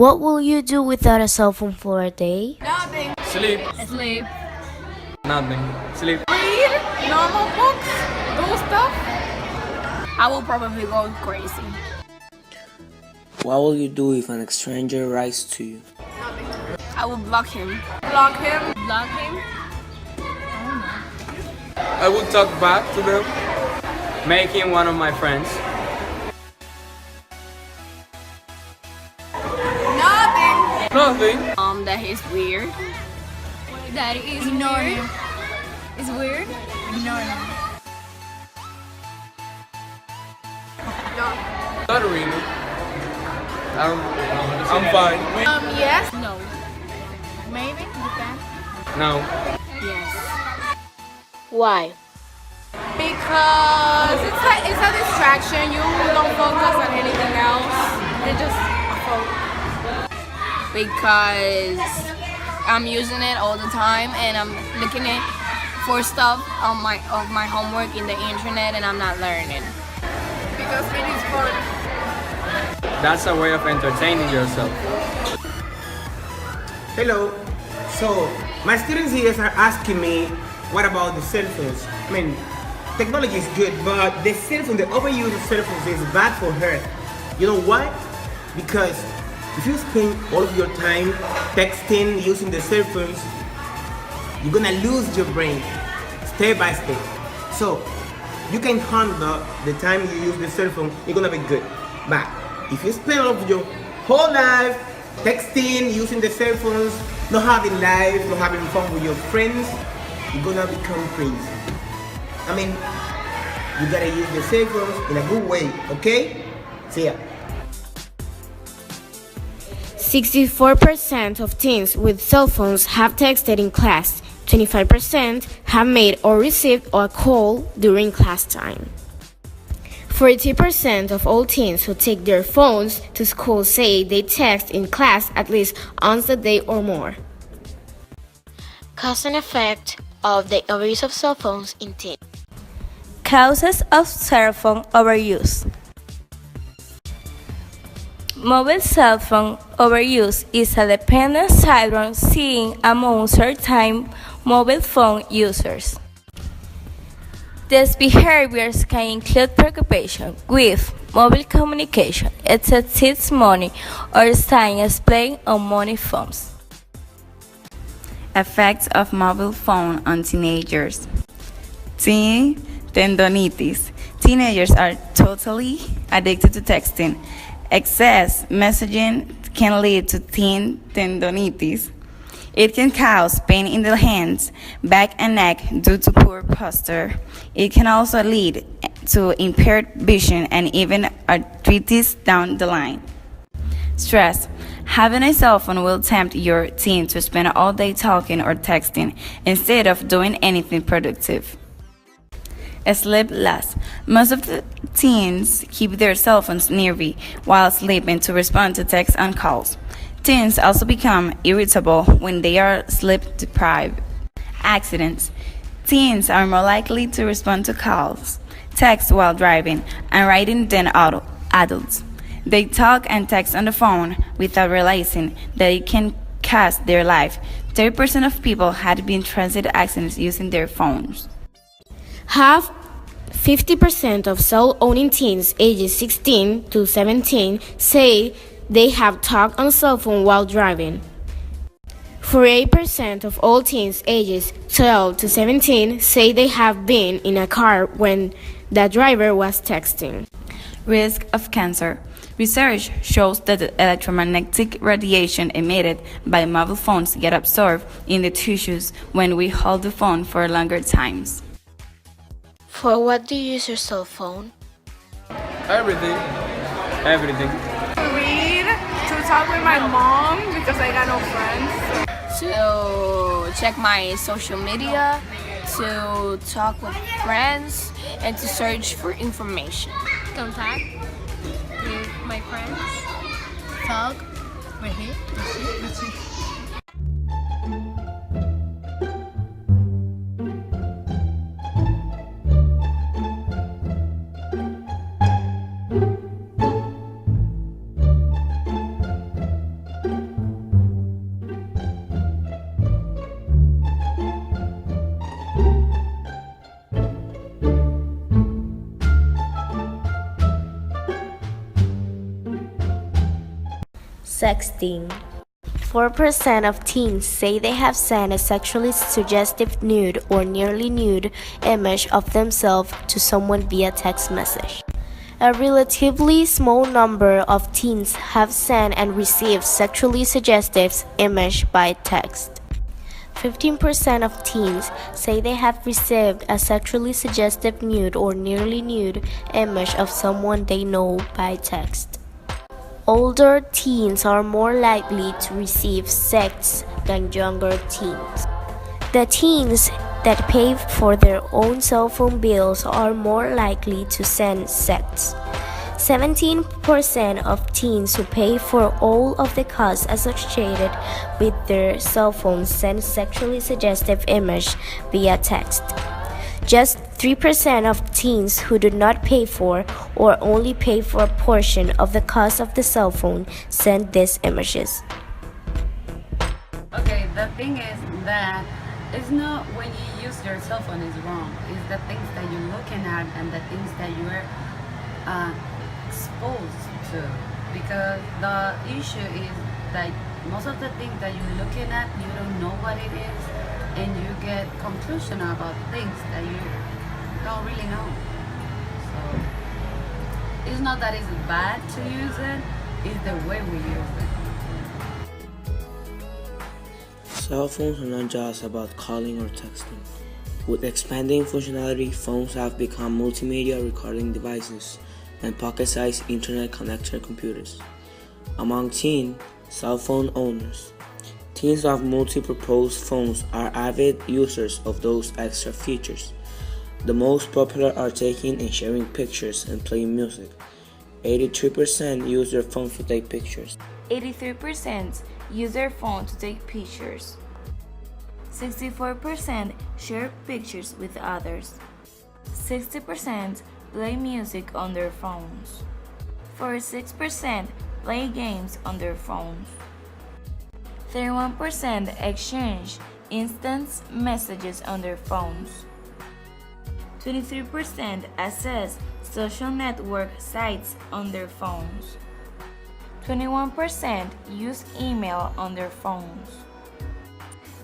What will you do without a cell phone for a day? Nothing. Sleep. Sleep. Nothing. Sleep. Read normal books. Do stuff. I will probably go crazy. What will you do if an stranger writes to you? I will block him. Block him. Block him. I would talk back to them, make him one of my friends. Nothing. Nothing. That he's weird. That is Ignore weird. him. It's weird. Ignore him. Not really. I'm fine. Yes. No. Maybe. Depends. No. Yes. Why? Because it's a distraction. You don't focus on anything else. You're just focus. Because I'm using it all the time and I'm looking at for stuff on my homework in the internet and I'm not learning. Because it is fun. That's a way of entertaining yourself. Hello. So, my students here are asking me, what about the cell phones? I mean, technology is good, but the cell phone, the overuse of cell phones is bad for her. You know why? Because if you spend all of your time texting, using the cell phones, you're gonna lose your brain step by step. So, you can handle the time you use the cell phone, you're gonna be good. But if you spend all of your whole life texting, using the cell phones, not having life, not having fun with your friends, you're gonna become crazy. I mean, you gotta use the cell phones in a good way, okay? See ya. 64% of teens with cell phones have texted in class. 25% have made or received a call during class time. 40% of all teens who take their phones to school say they text in class at least once a day or more. Cause and effect of the overuse of cell phones in teens. Causes of cell phone overuse. Mobile cell phone overuse is a dependent syndrome seen among certain mobile phone users. These behaviors can include preoccupation with mobile communication, excessive money, or time spent on mobile phones. Effects of mobile phone on teenagers. Teen tendonitis. Teenagers are totally addicted to texting. Excess messaging can lead to teen tendonitis. It can cause pain in the hands, back, and neck due to poor posture. It can also lead to impaired vision and even arthritis down the line. Stress. Having a cell phone will tempt your teen to spend all day talking or texting instead of doing anything productive. Sleep less. Most of the teens keep their cell phones nearby while sleeping to respond to texts and calls. Teens also become irritable when they are sleep deprived. Accidents. Teens are more likely to respond to calls, text while driving, and riding than adults. They talk and text on the phone without realizing that it can cost their life. 30% of people had been transit accidents using their phones. Half 50% of cell-owning teens ages 16 to 17 say they have talked on cell phone while driving. 48% of all teens ages 12 to 17 say they have been in a car when the driver was texting. Risk of cancer. Research shows that the electromagnetic radiation emitted by mobile phones get absorbed in the tissues when we hold the phone for longer times. For what do you use your cell phone? Everything. Everything. Read, to talk with my mom because I got no friends. To check my social media, to talk with friends, and to search for information. Contact with my friends. Talk with him. With she. Sexting. 4% of teens say they have sent a sexually suggestive nude or nearly nude image of themselves to someone via text message. A relatively small number of teens have sent and received sexually suggestive image by text. 15% of teens say they have received a sexually suggestive nude or nearly nude image of someone they know by text. Older teens are more likely to receive sex than younger teens. The teens that pay for their own cell phone bills are more likely to send sex. 17% of teens who pay for all of the costs associated with their cell phones send sexually suggestive image via text. Just 3% of teens who do not pay for or only pay for a portion of the cost of the cell phone send these images. Okay, the thing is that it's not when you use your cell phone is wrong. It's the things that you're looking at and the things that you are exposed to. Because the issue is that most of the things that you're looking at, you don't know what it is, and you get conclusion about things that you don't really know. So it's not that it's bad to use it, it's the way we use it. Cell phones are not just about calling or texting. With expanding functionality, phones have become multimedia recording devices and pocket-sized internet-connected computers. Among teen cell phone owners, teens of multi-purpose phones are avid users of those extra features. The most popular are taking and sharing pictures and playing music. 83% use their phones to take pictures. 83% use their phone to take pictures. 64% share pictures with others. 60% play music on their phones. 46% play games on their phones. 31% exchange instant messages on their phones. 23% access social network sites on their phones. 21% use email on their phones.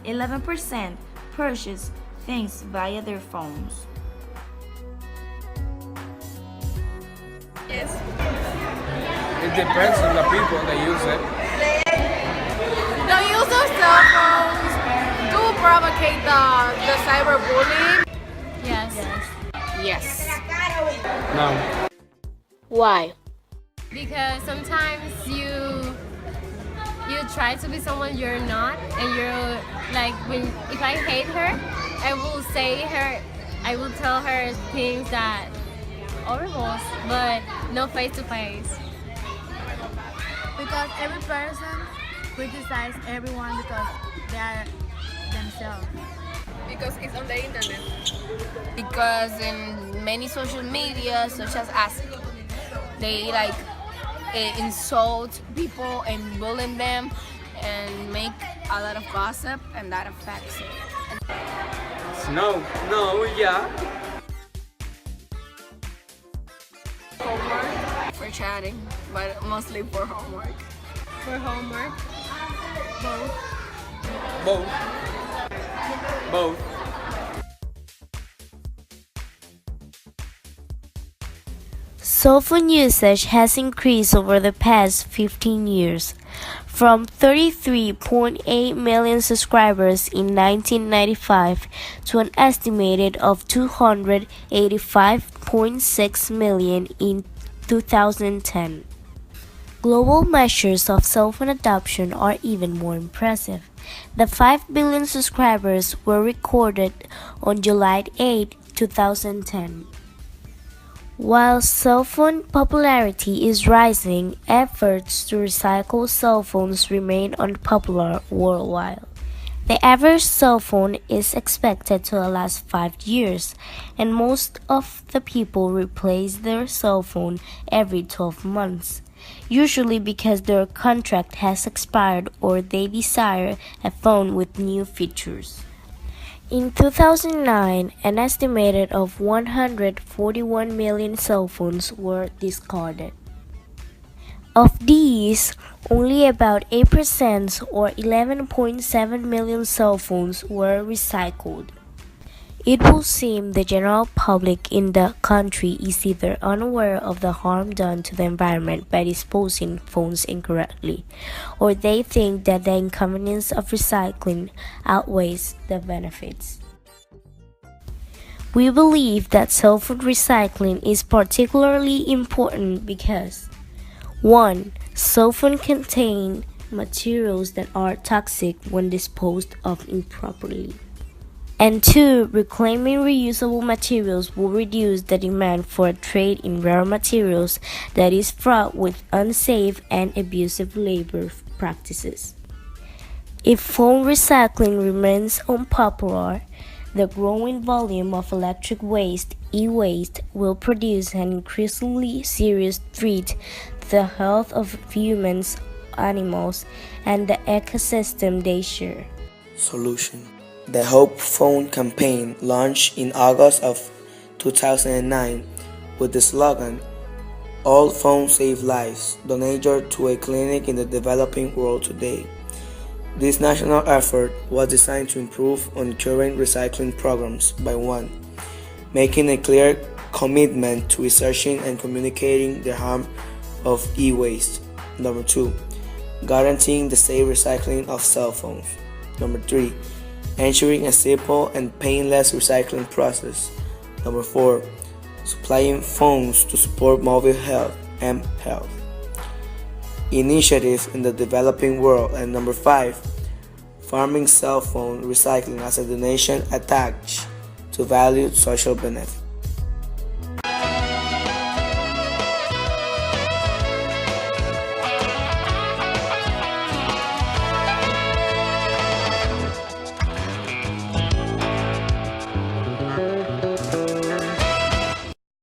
11% purchase things via their phones. Yes. It depends on the people that use it. The use of cell phones do provocate the cyberbullying. Yes. Yes. No. Why? Because sometimes you try to be someone you're not, and you're like, if I hate her, I will tell her things that horrible, but no face to face. Because every person criticizes everyone because they are themselves. Because it's on the internet. Because in many social media, such as they like insult people and bully them and make a lot of gossip, and that affects it. No, yeah. Homework for chatting, but mostly for homework. For homework, Both. Cell phone usage has increased over the past 15 years, from 33.8 million subscribers in 1995 to an estimated of 285.6 million in 2010. Global measures of cell phone adoption are even more impressive. The 5 billion subscribers were recorded on July 8, 2010. While cell phone popularity is rising, efforts to recycle cell phones remain unpopular worldwide. The average cell phone is expected to last 5 years, and most of the people replace their cell phone every 12 months, usually because their contract has expired or they desire a phone with new features. In 2009, an estimated of 141 million cell phones were discarded. Of these, only about 8% or 11.7 million cell phones were recycled. It will seem the general public in the country is either unaware of the harm done to the environment by disposing phones incorrectly, or they think that the inconvenience of recycling outweighs the benefits. We believe that cell phone recycling is particularly important because 1. Cell phones contain materials that are toxic when disposed of improperly. And 2. Reclaiming reusable materials will reduce the demand for a trade in rare materials that is fraught with unsafe and abusive labor practices. If phone recycling remains unpopular, the growing volume of electric waste, e-waste, will produce an increasingly serious threat to the health of humans, animals, and the ecosystem they share. Solution. The Hope Phone campaign launched in August of 2009 with the slogan, "All phones save lives, donated to a clinic in the developing world today." This national effort was designed to improve on current recycling programs by 1. Making a clear commitment to researching and communicating the harm of e-waste. 2. Guaranteeing the safe recycling of cell phones. 3. Ensuring a simple and painless recycling process. 4. Supplying phones to support mobile health and health initiatives in the developing world. And 5. Farming cell phone recycling as a donation attached to valued social benefit.